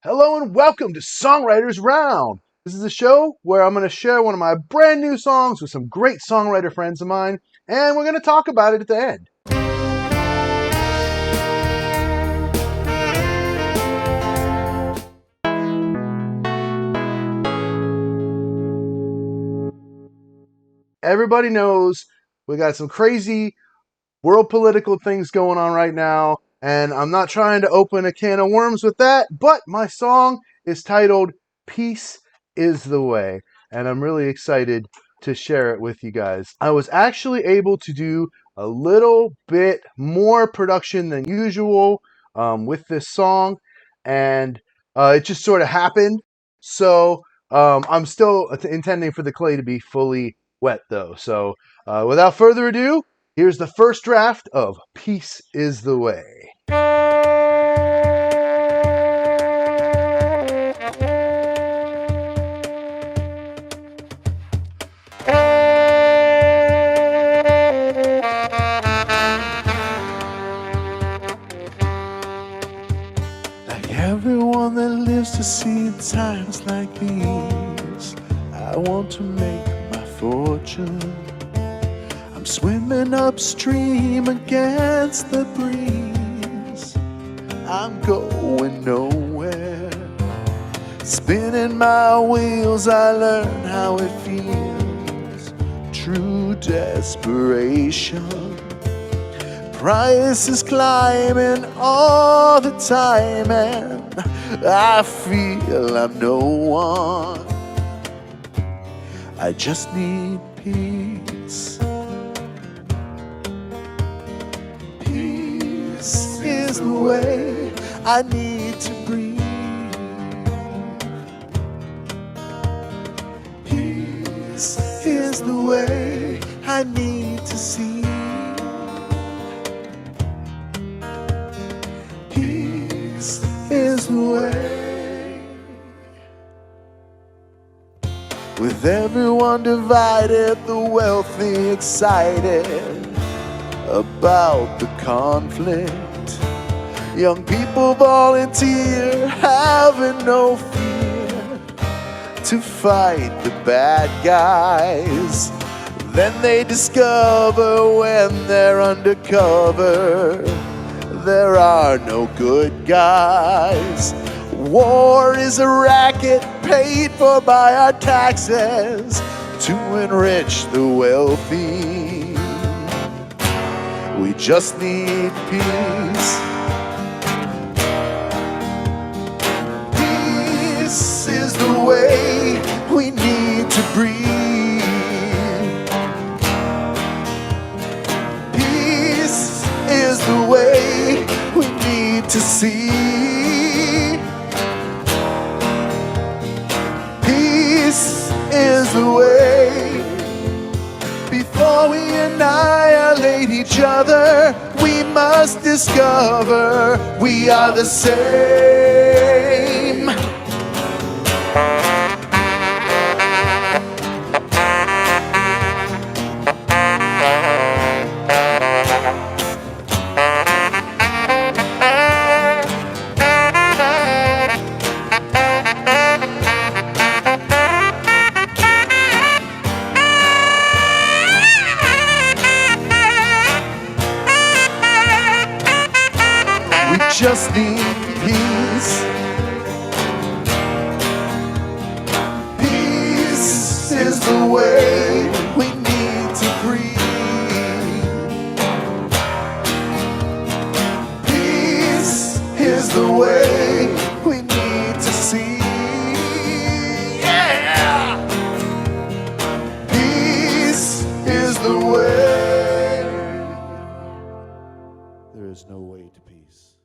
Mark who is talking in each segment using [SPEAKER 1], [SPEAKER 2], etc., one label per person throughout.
[SPEAKER 1] Hello and welcome to Songwriters Round. This is a show where I'm going to share one of my brand new songs with some great songwriter friends of mine, and we're going to talk about it at the end. Everybody knows we got some crazy world political things going on right now, and I'm not trying to open a can of worms with that, but my song is titled Peace is the Way, and I'm really excited to share it with you guys. I was actually able to do a little bit more production than usual with this song, and it just sort of happened. So I'm still intending for the clay to be fully wet though. So without further ado, here's the first draft of Peace is the Way.
[SPEAKER 2] Like everyone that lives to see times like these, I want to make my fortune. I'm swimming upstream against the breeze. I'm going nowhere. Spinning my wheels, I learn how it feels. True desperation. Price is climbing all the time, and I feel I'm no one. I just need peace. Peace is the way I need to breathe. Peace is the way I need to see. Peace is the way. With everyone divided, the wealthy excited about the conflict. Young people volunteer, having no fear, to fight the bad guys. Then they discover when they're undercover, there are no good guys. War is a racket paid for by our taxes to enrich the wealthy. We just need peace. Peace is the way we need to breathe. Peace is the way we need to see. Peace is the way. Before we annihilate each other, we must discover we are the same. We just need peace. Peace is the way we need to breathe. Peace is the way we need to see. Yeah! Peace is the way. There is no way to peace.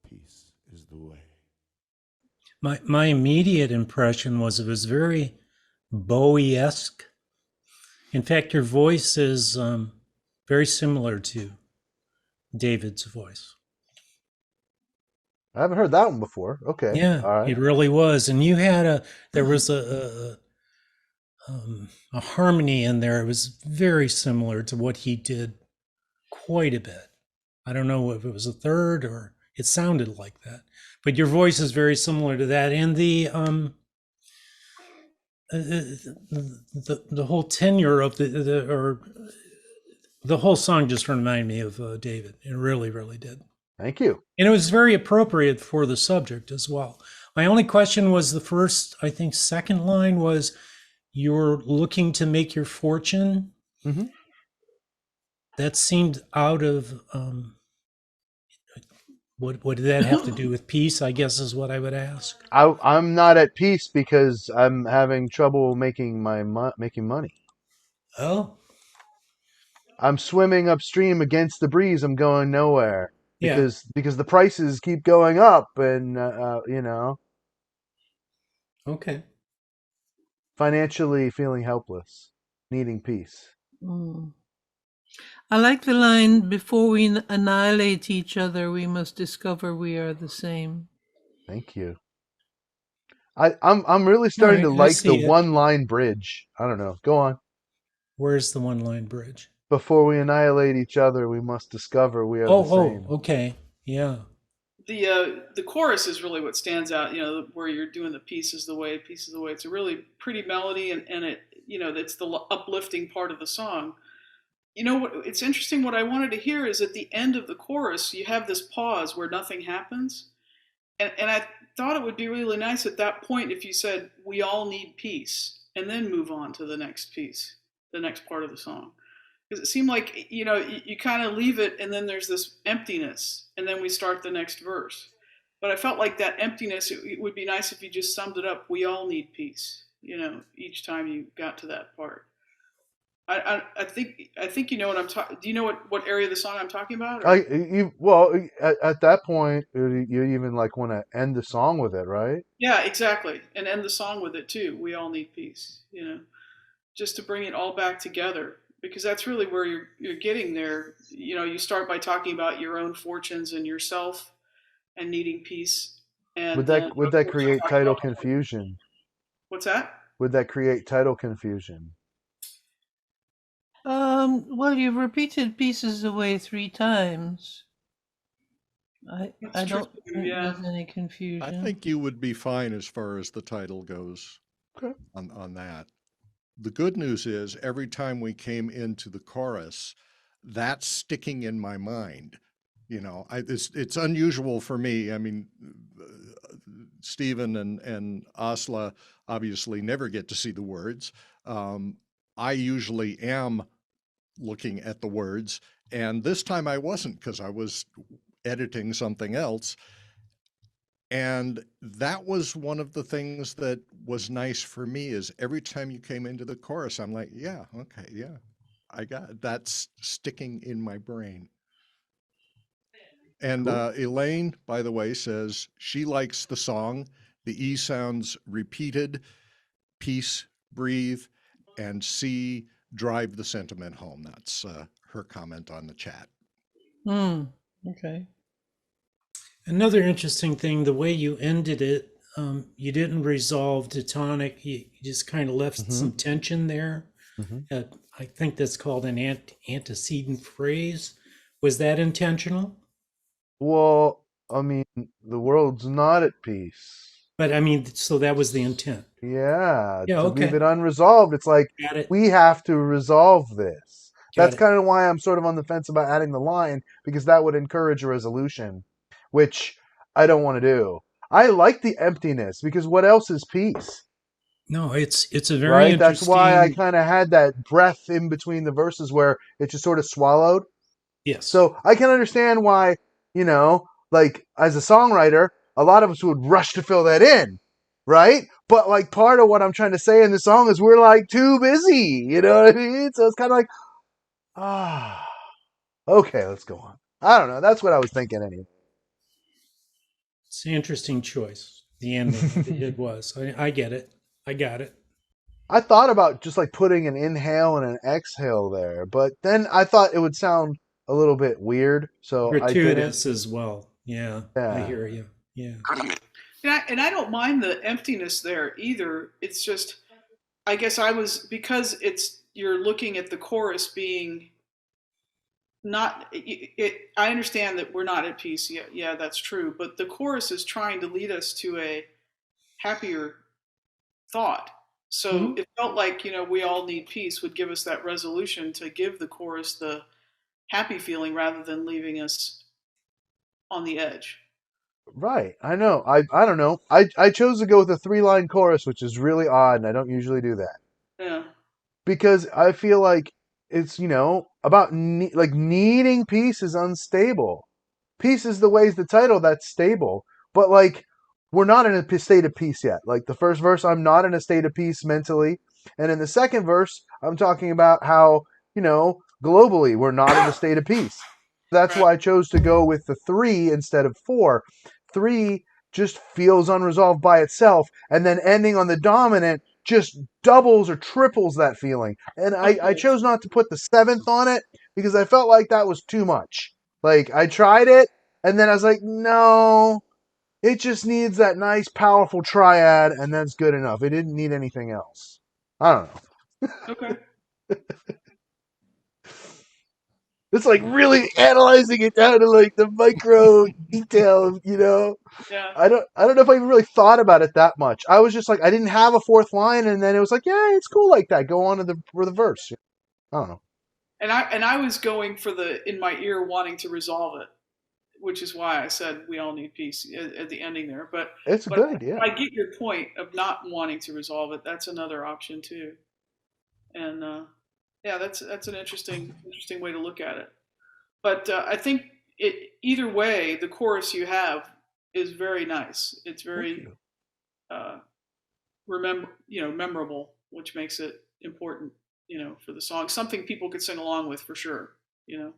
[SPEAKER 2] Peace is the way.
[SPEAKER 3] My immediate impression was it was very Bowie-esque. In fact, your voice is very similar to David's voice.
[SPEAKER 1] I haven't heard that one before. Okay.
[SPEAKER 3] Yeah,
[SPEAKER 1] All right.
[SPEAKER 3] it really was. And you had there was a harmony in there. It was very similar to what he did quite a bit. I don't know if it was a third or It sounded like that, but your voice is very similar to that, and the whole tenure of the whole song just reminded me of David. It really, really did.
[SPEAKER 1] Thank you.
[SPEAKER 3] And it was very appropriate for the subject as well. My only question was the first, I think, second line was, "You're looking to make your fortune."
[SPEAKER 1] Mm-hmm.
[SPEAKER 3] That seemed out of what did that have to do with peace, I guess is what I would ask.
[SPEAKER 1] I'm not at peace because I'm having trouble making making money.
[SPEAKER 3] Oh,
[SPEAKER 1] I'm swimming upstream against the breeze. I'm going nowhere
[SPEAKER 3] yeah.
[SPEAKER 1] because the prices keep going up, and
[SPEAKER 3] Okay.
[SPEAKER 1] financially feeling helpless, needing peace.
[SPEAKER 4] Mm. I like the line, "Before we annihilate each other, we must discover we are the same."
[SPEAKER 1] Thank you. I'm really
[SPEAKER 3] All
[SPEAKER 1] starting
[SPEAKER 3] right,
[SPEAKER 1] to
[SPEAKER 3] I
[SPEAKER 1] like the
[SPEAKER 3] see it.
[SPEAKER 1] one line bridge. I don't know. Go on.
[SPEAKER 3] Where's the one line bridge?
[SPEAKER 1] Before we annihilate each other, we must discover we are the
[SPEAKER 3] Oh,
[SPEAKER 1] same.
[SPEAKER 3] okay. Yeah.
[SPEAKER 5] The chorus is really what stands out. Where you're doing the peace is the way, peace is the way. It's a really pretty melody, and it it's the uplifting part of the song. What it's interesting. What I wanted to hear is at the end of the chorus, you have this pause where nothing happens, and I thought it would be really nice at that point if you said we all need peace, and then move on to the next piece, the next part of the song. Because it seemed like you kind of leave it and then there's this emptiness and then we start the next verse, but I felt like that emptiness, it would be nice if you just summed it up, we all need peace, each time you got to that part. I think you know what I'm talking. Do you know what area of the song I'm talking about, or?
[SPEAKER 1] At that point, you even like want to end the song with it, right?
[SPEAKER 5] Yeah, exactly, and end the song with it too, we all need peace, just to bring it all back together, because that's really where you're getting there. You start by talking about your own fortunes and yourself and needing peace, and then
[SPEAKER 1] Would
[SPEAKER 5] of
[SPEAKER 1] that
[SPEAKER 5] course you
[SPEAKER 1] create
[SPEAKER 5] talk
[SPEAKER 1] title
[SPEAKER 5] about
[SPEAKER 1] confusion?
[SPEAKER 5] what's that?
[SPEAKER 1] Would that create title confusion?
[SPEAKER 4] Well, you've repeated "pieces away" 3 times. I
[SPEAKER 5] That's true
[SPEAKER 4] don't
[SPEAKER 5] too,
[SPEAKER 4] think
[SPEAKER 5] yeah.
[SPEAKER 4] there's any
[SPEAKER 2] I
[SPEAKER 4] confusion.
[SPEAKER 2] think you would be fine as far as the title goes
[SPEAKER 1] Okay.
[SPEAKER 2] on that. The good news is every time we came into the chorus, that's sticking in my mind. It's unusual for me. I mean, Stephen and Asla obviously never get to see the words. I usually am looking at the words, and this time I wasn't because I was editing something else. And that was one of the things that was nice for me is every time you came into the chorus, I'm like, yeah, okay, yeah, I got it. That's sticking in my brain. And
[SPEAKER 1] Cool.
[SPEAKER 2] Elaine, by the way, says she likes the song. The E sounds repeated, peace, breathe, and C, drive the sentiment home. That's her comment on the chat.
[SPEAKER 4] Okay.
[SPEAKER 3] Another interesting thing, the way you ended it, you didn't resolve to tonic. You just kind of left some tension there. I think that's called an antecedent phrase. Was that intentional?
[SPEAKER 1] Well, I mean, the world's not at peace.
[SPEAKER 3] But I mean, so that was the intent.
[SPEAKER 1] Yeah,
[SPEAKER 3] Yeah,
[SPEAKER 1] to leave
[SPEAKER 3] okay.
[SPEAKER 1] it unresolved. It's like
[SPEAKER 3] Got it.
[SPEAKER 1] we have to resolve this.
[SPEAKER 3] Got
[SPEAKER 1] That's
[SPEAKER 3] it.
[SPEAKER 1] kind of why I'm sort of on the fence about adding the line, because that would encourage a resolution, which I don't want to do. I like the emptiness because what else is peace?
[SPEAKER 3] No, it's a very
[SPEAKER 1] Right? That's why I
[SPEAKER 3] interesting.
[SPEAKER 1] kind of had that breath in between the verses where it just sort of swallowed.
[SPEAKER 3] Yes.
[SPEAKER 1] So I can understand why, like as a songwriter, a lot of us would rush to fill that in, right? But like part of what I'm trying to say in the song is we're like too busy, you know what I mean? So it's kind of like, okay, let's go on. I don't know. That's what I was thinking anyway.
[SPEAKER 3] It's an interesting choice. The ending, it was. I get it. I got it.
[SPEAKER 1] I thought about just like putting an inhale and an exhale there, but then I thought it would sound a little bit weird, so I didn't.
[SPEAKER 3] Gratuitous as well. Yeah, I
[SPEAKER 1] Yeah.
[SPEAKER 3] hear you. Yeah.
[SPEAKER 5] And I don't mind the emptiness there either. It's just, I guess because you're looking at the chorus being not I understand that we're not at peace. Yeah, that's true. But the chorus is trying to lead us to a happier thought. So
[SPEAKER 1] Mhm.
[SPEAKER 5] it felt like, we all need peace would give us that resolution to give the chorus the happy feeling rather than leaving us on the edge.
[SPEAKER 1] Right. I know. I don't know. I chose to go with a 3-line chorus, which is really odd, and I don't usually do that.
[SPEAKER 5] Yeah.
[SPEAKER 1] Because I feel like it's, about like needing peace is unstable. Peace is the way is the title that's stable. But like we're not in a state of peace yet. Like the first verse, I'm not in a state of peace mentally. And in the second verse, I'm talking about how, globally we're not in a state of peace. That's
[SPEAKER 5] Right.
[SPEAKER 1] why I chose to go with the 3 instead of 4. 3 just feels unresolved by itself, and then ending on the dominant just doubles or triples that feeling. And
[SPEAKER 5] Of
[SPEAKER 1] I
[SPEAKER 5] course.
[SPEAKER 1] chose not to put the 7th on it because I felt like that was too much. Like I tried it, and then I was like, no, it just needs that nice, powerful triad, and that's good enough. It didn't need anything else. I don't know.
[SPEAKER 5] Okay.
[SPEAKER 1] It's like really analyzing it down to like the micro detail,
[SPEAKER 5] Yeah.
[SPEAKER 1] I don't know if I even really thought about it that much. I was just like I didn't have a 4th line, and then it was like, yeah, it's cool like that. Go on to the verse. I don't know.
[SPEAKER 5] And I was going for the in my ear wanting to resolve it, which is why I said we all need peace at the ending there. But
[SPEAKER 1] It's a
[SPEAKER 5] but
[SPEAKER 1] good idea.
[SPEAKER 5] I get your point of not wanting to resolve it. That's another option too. And yeah, that's an interesting way to look at it. But I think either way, the chorus you have is very nice. It's
[SPEAKER 1] Thank
[SPEAKER 5] very
[SPEAKER 1] you.
[SPEAKER 5] uh, memorable, which makes it important, for the song. Something people could sing along with for sure. You know,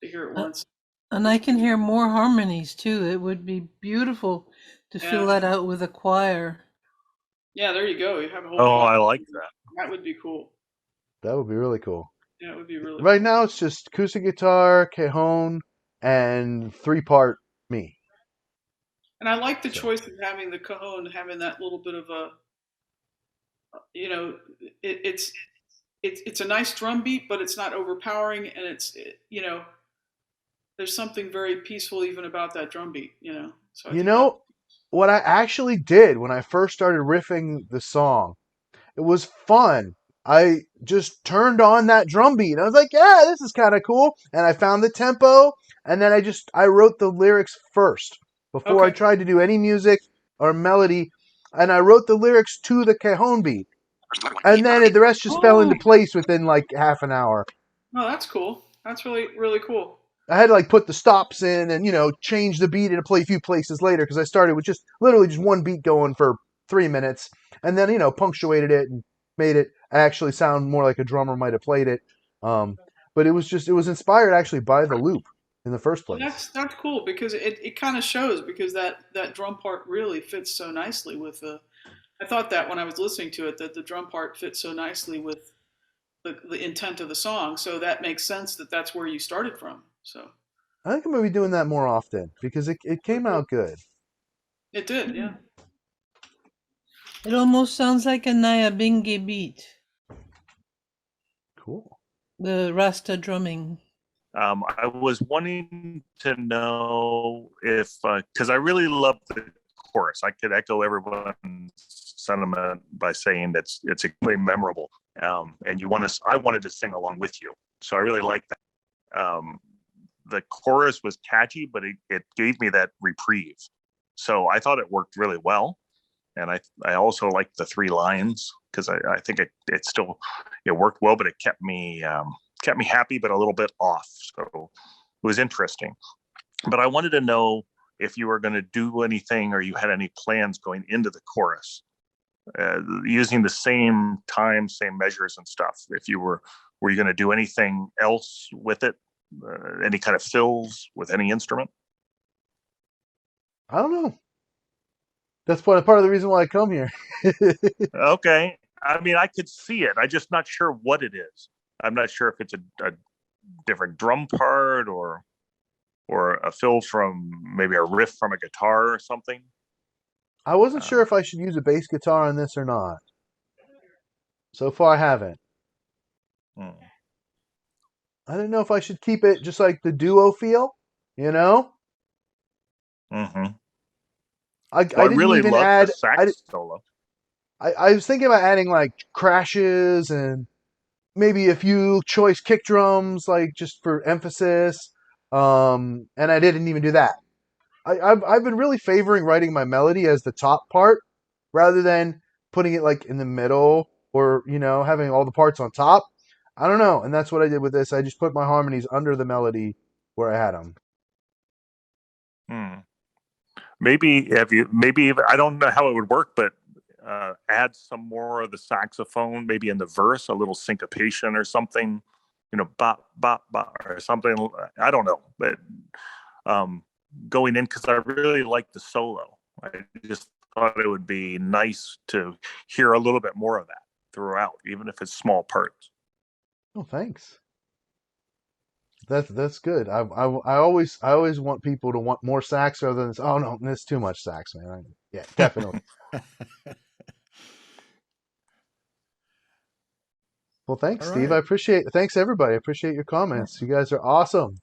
[SPEAKER 5] to hear it
[SPEAKER 4] Uh,
[SPEAKER 5] once.
[SPEAKER 4] And I can hear more harmonies too. It would be beautiful to fill
[SPEAKER 5] Yeah,
[SPEAKER 4] that out with a choir.
[SPEAKER 5] yeah. There you go. You have a whole
[SPEAKER 2] Oh,
[SPEAKER 5] choir.
[SPEAKER 2] I like that.
[SPEAKER 5] That would be cool.
[SPEAKER 1] That would be really cool.
[SPEAKER 5] Yeah, it would be really
[SPEAKER 1] Right
[SPEAKER 5] cool.
[SPEAKER 1] now, it's just acoustic guitar, cajon, and 3-part me.
[SPEAKER 5] And I like the
[SPEAKER 1] So
[SPEAKER 5] choice of having the cajon, having that little bit of a, you know, it, it's it's a nice drum beat, but it's not overpowering, and there's something very peaceful even about that drum beat. So I
[SPEAKER 1] you
[SPEAKER 5] think that.
[SPEAKER 1] know what I actually did when I first started riffing the song. It was fun. I just turned on that drum beat. I was like, yeah, this is kind of cool. And I found the tempo, and then I wrote the lyrics first before I
[SPEAKER 5] Okay.
[SPEAKER 1] tried to do any music or melody, and I wrote the lyrics to the cajon beat. And then the rest just fell into
[SPEAKER 5] Oh,
[SPEAKER 1] place within like half an hour.
[SPEAKER 5] no, that's cool. That's really really cool.
[SPEAKER 1] I had to like put the stops in and change the beat and play a few places later because I started with just literally just one beat going for 3 minutes, and then punctuated it and made it actually sound more like a drummer might have played it. Um, but it was inspired actually by the loop in the first
[SPEAKER 5] Well,
[SPEAKER 1] place.
[SPEAKER 5] that's cool because it kind of shows because that drum part really fits so nicely with the. I thought that when I was listening to it that the drum part fits so nicely with the intent of the song, so that makes sense that that's where you started from. So
[SPEAKER 1] I think I'm gonna be doing that more often because it
[SPEAKER 5] really
[SPEAKER 1] came
[SPEAKER 5] cool.
[SPEAKER 1] out good.
[SPEAKER 5] It did, yeah.
[SPEAKER 4] It almost sounds like a Nyabingi beat,
[SPEAKER 1] Cool.
[SPEAKER 4] the Rasta drumming.
[SPEAKER 2] I was wanting to know if, because I really love the chorus. I could echo everyone's sentiment by saying it's extremely memorable, and I wanted to sing along with you, so I really like that. The chorus was catchy, but it gave me that reprieve, so I thought it worked really well. And I also liked the 3 lines because I think it worked well, but it kept me happy, but a little bit off. So it was interesting. But I wanted to know if you were going to do anything or you had any plans going into the chorus, using the same time, same measures and stuff. If were you going to do anything else with it? Any kind of fills with any instrument?
[SPEAKER 1] I don't know. That's part of the reason why I come here.
[SPEAKER 2] Okay. I mean, I could see it. I'm just not sure what it is. I'm not sure if it's a different drum part or a fill from maybe a riff from a guitar or something.
[SPEAKER 1] I wasn't sure
[SPEAKER 2] Uh,
[SPEAKER 1] if I should use a bass guitar on this or not. So far, I haven't.
[SPEAKER 2] hmm.
[SPEAKER 1] I didn't know if I should keep it just like the duo feel, you know?
[SPEAKER 6] Hmm.
[SPEAKER 1] I
[SPEAKER 6] Well, I
[SPEAKER 1] didn't
[SPEAKER 6] really
[SPEAKER 1] even
[SPEAKER 6] love the
[SPEAKER 1] add.
[SPEAKER 6] sax solo.
[SPEAKER 1] I was thinking about adding like crashes and maybe a few choice kick drums, like just for emphasis. And I didn't even do that. I've been really favoring writing my melody as the top part rather than putting it like in the middle or having all the parts on top. I don't know, and that's what I did with this. I just put my harmonies under the melody where I had them.
[SPEAKER 6] Hmm. Maybe maybe I don't know how it would work, but add some more of the saxophone, maybe in the verse, a little syncopation or something, bop bop bop or something. I don't know, but going in, because I really like the solo. I just thought it would be nice to hear a little bit more of that throughout, even if it's small parts.
[SPEAKER 1] Oh, thanks. That's good. I always want people to want more sax rather than oh no, that's too much sax, man. Yeah, definitely. Well, thanks,
[SPEAKER 2] All
[SPEAKER 1] Steve. I
[SPEAKER 2] right.
[SPEAKER 1] appreciate. Thanks everybody. I appreciate your comments. You guys are awesome.